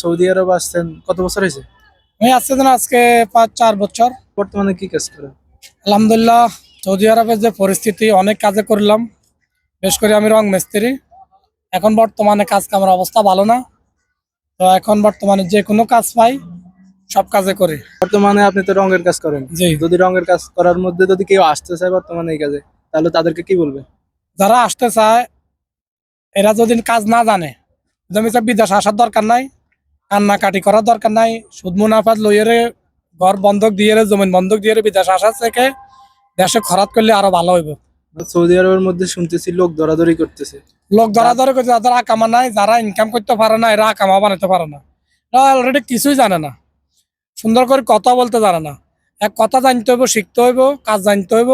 Saudi আরব আসছেন কত বছর হয়েছে? আমি আসছি যেন আজকে 5-4 বছর। বর্তমানে কি কাজ করেন? আলহামদুলিল্লাহ, সৌদি আরবের যে পরিস্থিতি, অনেক কাজে করলাম। বেশ করে আমি রং মিস্ত্রি। এখন বর্তমানে কাজ কামের অবস্থা ভালো না, তো এখন বর্তমানে যে কোনো কাজ পাই সব কাজে করি। বর্তমানে আপনি তো রঙের কাজ করেন। জি। যদি রঙের কাজ করার মধ্যে যদি কেউ আসতে চায় বর্তমানে এই কাজে, তাহলে তাদেরকে কি বলবে? যারা আসতে চায় এরা যদি কাজ না জানে, তুমি বিদেশ আসার দরকার নাই, কান্নাকাটি করার দরকার নাই। সুদ মুনাফাত লইয়ে ঘর বন্ধক দিয়ে জমিন বন্ধক দিয়ে বিদেশ আসার থেকে দেশে খরাত করলে আরো ভালো হইব। সৌদি আরবের মধ্যে শুনতেছি লোক ধরাধরি করতেছে। লোক ধরাধরি করছে, যাদের আকামা নাই, যারা ইনকাম করতে পারে না, এরা আকামা বানাতে পারে না। এরা অলরেডি কিছুই জানে না, সুন্দর করে কথা বলতে জানে না। এক কথা জানতে হইব, শিখতে হইব, কাজ জানতে হইব।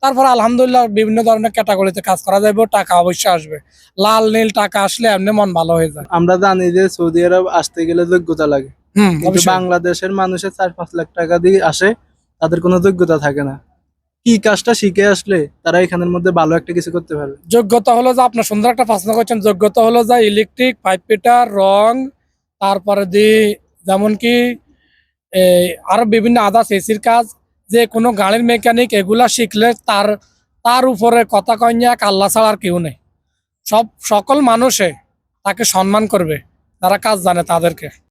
তারপর আলহামদুলিল্লাহ বিভিন্ন ধরনের ক্যাটাগরিতে কাজ করা যাবে, টাকা অবশ্যই আসবে। লাল নীল টাকা আসলে এমনি মন ভালো হয়ে যায়। আমরা জানি যে সৌদি আরব আসতে গেলে যোগ্যতা লাগে, কিন্তু অবশ্যই। বাংলাদেশের মানুষের 4-5 লাখ টাকা দিয়ে আসে, তাদের কোনো যোগ্যতা থাকে না। কি কাজটা শিখে আসলে তারা এখানের মধ্যে ভালো একটা কিছু করতে পারবে? যোগ্যতা হলো যে, আপনার সুন্দর একটা প্রশ্ন করছেন, যোগ্যতা হলো যে ইলেকট্রিক পাইপ ফিটার, রং, তারপরে যেমন কি আরো বিভিন্ন আদার্স এসির কাজ, যে কোনো গাড়ির মেকানিক, এগুলা শিখলে তার তার উপরে কথা কইয়া আল্লাহ ছাড়া আর কেউ নেই। সকল মানুষে তাকে সম্মান করবে যারা কাজ জানে তাদেরকে।